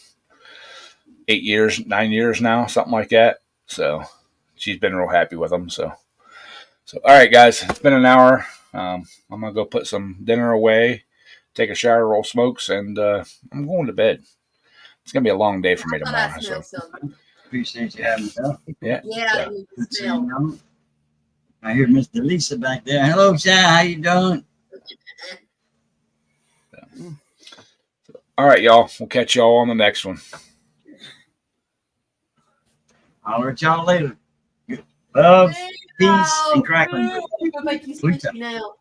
8 years, 9 years now, something like that. So she's been real happy with them. So all right, guys, it's been an hour. I'm gonna go put some dinner away, take a shower, roll smokes, and I'm going to bed. It's gonna be a long day for me I thought tomorrow. I smelled something. Appreciate you having me. Yeah. Yeah, I need to Good seeing smell. you. I hear Mr. Lisa back there. Hello, Shy. How you doing? All right, y'all. We'll catch y'all on the next one. I'll let y'all later. Love, There you peace, go. and crackling. I'm gonna make you Sweet sleepy now.